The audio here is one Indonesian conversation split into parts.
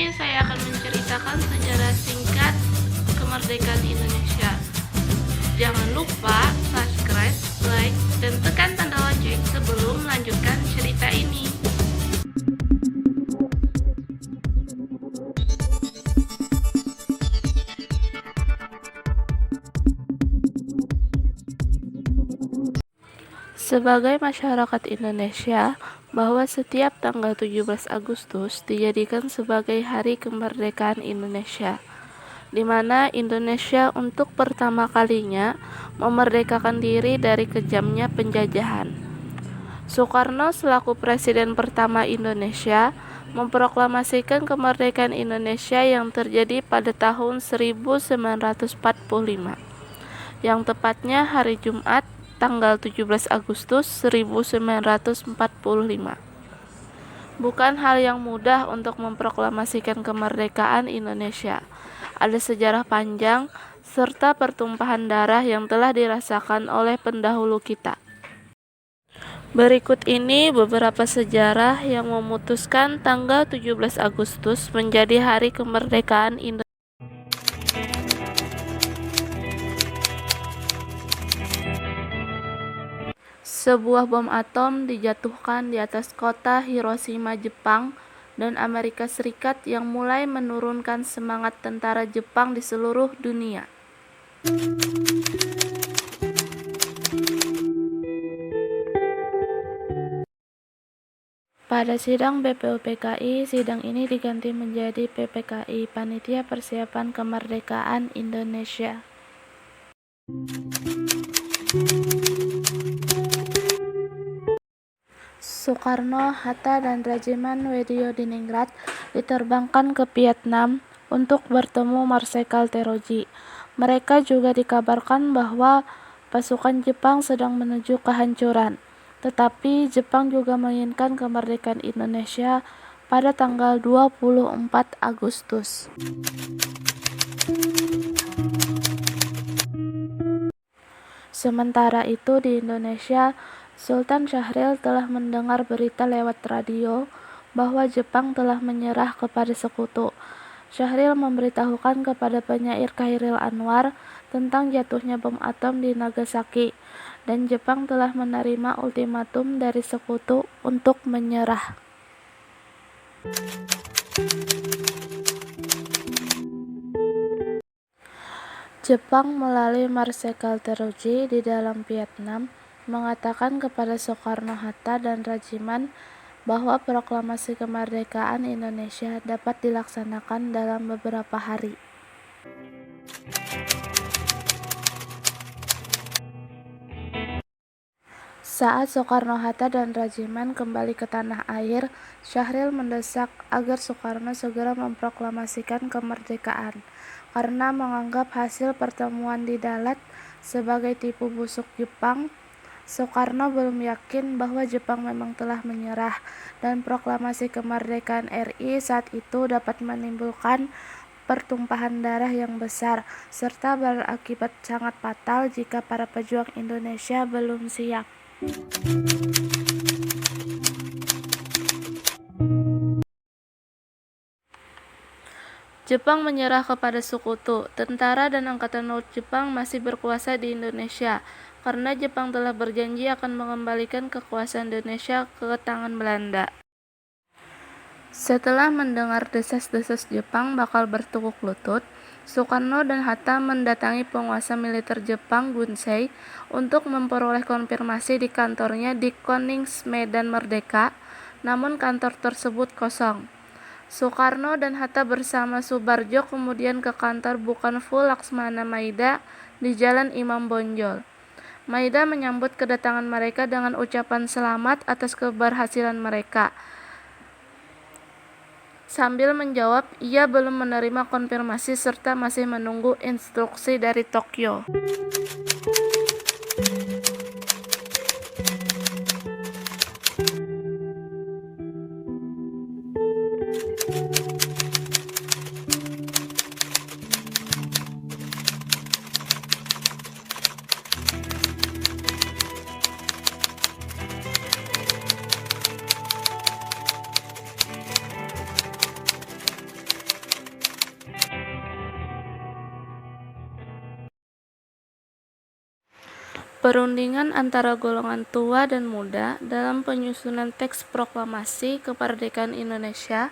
ini saya akan menceritakan sejarah singkat kemerdekaan Indonesia. Jangan lupa subscribe, like, dan tekan tanda lonceng sebelum melanjutkan cerita ini. Sebagai masyarakat Indonesia, bahwa setiap tanggal 17 Agustus dijadikan sebagai Hari Kemerdekaan Indonesia, di mana Indonesia untuk pertama kalinya memerdekakan diri dari kejamnya penjajahan. Soekarno selaku Presiden pertama Indonesia memproklamasikan kemerdekaan Indonesia yang terjadi pada tahun 1945, yang tepatnya hari Jumat tanggal 17 Agustus 1945. Bukan hal yang mudah untuk memproklamasikan kemerdekaan Indonesia. Ada sejarah panjang serta pertumpahan darah yang telah dirasakan oleh pendahulu kita. Berikut ini beberapa sejarah yang memutuskan tanggal 17 Agustus menjadi Hari Kemerdekaan Indonesia. Sebuah bom atom dijatuhkan di atas kota Hiroshima, Jepang, dan Amerika Serikat yang mulai menurunkan semangat tentara Jepang di seluruh dunia. Pada sidang BPUPKI, sidang ini diganti menjadi PPKI, Panitia Persiapan Kemerdekaan Indonesia. Soekarno, Hatta, dan Regimen Weddiodiningrat diterbangkan ke Vietnam untuk bertemu Marsekal Terotji. Mereka juga dikabarkan bahwa pasukan Jepang sedang menuju kehancuran. Tetapi Jepang juga menginginkan kemerdekaan Indonesia pada tanggal 24 Agustus. Sementara itu di Indonesia, Sultan Syahrir telah mendengar berita lewat radio bahwa Jepang telah menyerah kepada sekutu. Syahrir memberitahukan kepada penyair Chairil Anwar tentang jatuhnya bom atom di Nagasaki, dan Jepang telah menerima ultimatum dari sekutu untuk menyerah. Jepang melalui Marsekal Terotji di dalam Vietnam mengatakan kepada Soekarno-Hatta dan Regimen bahwa proklamasi kemerdekaan Indonesia dapat dilaksanakan dalam beberapa hari. Saat Soekarno-Hatta dan Regimen kembali ke tanah air, Syahrir mendesak agar Soekarno segera memproklamasikan kemerdekaan, karena menganggap hasil pertemuan di Dalat sebagai tipu busuk Jepang. Soekarno belum yakin bahwa Jepang memang telah menyerah, dan proklamasi kemerdekaan RI saat itu dapat menimbulkan pertumpahan darah yang besar, serta berakibat sangat fatal jika para pejuang Indonesia belum siap. Jepang menyerah kepada sekutu. Tentara dan angkatan laut Jepang masih berkuasa di Indonesia, karena Jepang telah berjanji akan mengembalikan kekuasaan Indonesia ke tangan Belanda. Setelah mendengar desas-desus Jepang bakal bertukuk lutut, Soekarno dan Hatta mendatangi penguasa militer Jepang, Gunsei, untuk memperoleh konfirmasi di kantornya di Konings, Medan Merdeka, namun kantor tersebut kosong. Soekarno dan Hatta bersama Subarjo kemudian ke kantor Bukanfu Laksmana Maida di Jalan Imam Bonjol. Maida menyambut kedatangan mereka dengan ucapan selamat atas keberhasilan mereka. Sambil menjawab, ia belum menerima konfirmasi serta masih menunggu instruksi dari Tokyo. Perundingan antara golongan tua dan muda dalam penyusunan teks proklamasi kemerdekaan Indonesia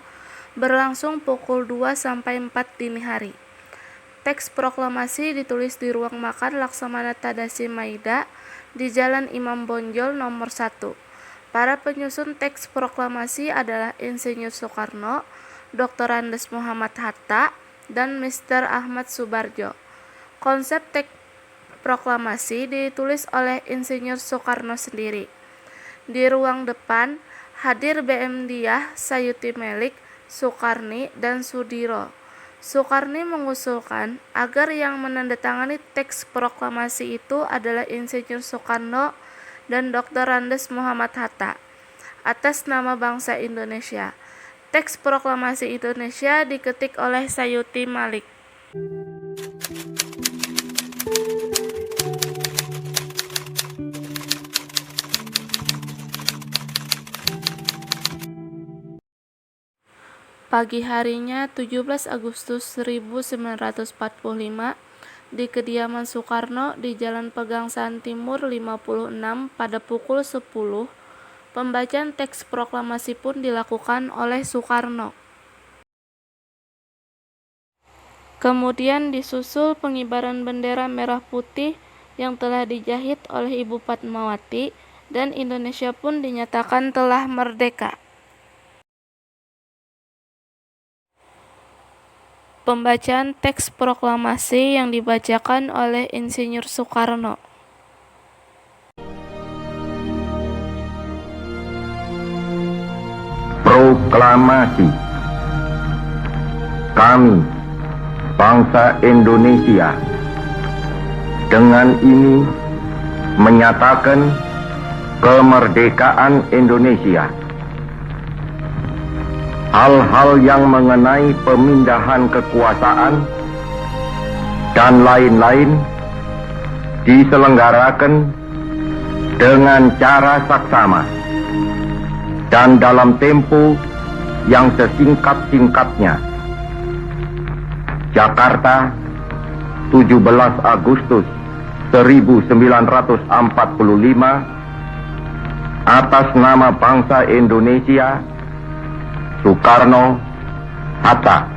berlangsung pukul 2 sampai 4 dini hari. Teks proklamasi ditulis di ruang makan Laksamana Tadasi Maida di Jalan Imam Bonjol nomor 1. Para penyusun teks proklamasi adalah Insinyur Soekarno, Dr. Andes Muhammad Hatta, dan Mr. Ahmad Subarjo. Konsep teks proklamasi ditulis oleh Insinyur Soekarno sendiri. Di ruang depan hadir BM Diah, Sayuti Melik, Soekarni, dan Sudiro. Soekarni mengusulkan agar yang menandatangani teks proklamasi itu adalah Insinyur Soekarno dan Dr. Andes Muhammad Hatta atas nama bangsa Indonesia. Teks proklamasi Indonesia diketik oleh Sayuti Malik. Pagi harinya 17 Agustus 1945 di kediaman Soekarno di Jalan Pegangsaan Timur 56 pada pukul 10, pembacaan teks proklamasi pun dilakukan oleh Soekarno. Kemudian disusul pengibaran bendera merah putih yang telah dijahit oleh Ibu Fatmawati dan Indonesia pun dinyatakan telah merdeka. Pembacaan teks proklamasi yang dibacakan oleh Insinyur Soekarno. Proklamasi. Kami, bangsa Indonesia, dengan ini menyatakan kemerdekaan Indonesia. Hal-hal yang mengenai pemindahan kekuasaan dan lain-lain diselenggarakan dengan cara saksama dan dalam tempo yang sesingkat-singkatnya. Jakarta, 17 Agustus 1945, atas nama bangsa Indonesia, Soekarno, Hatta.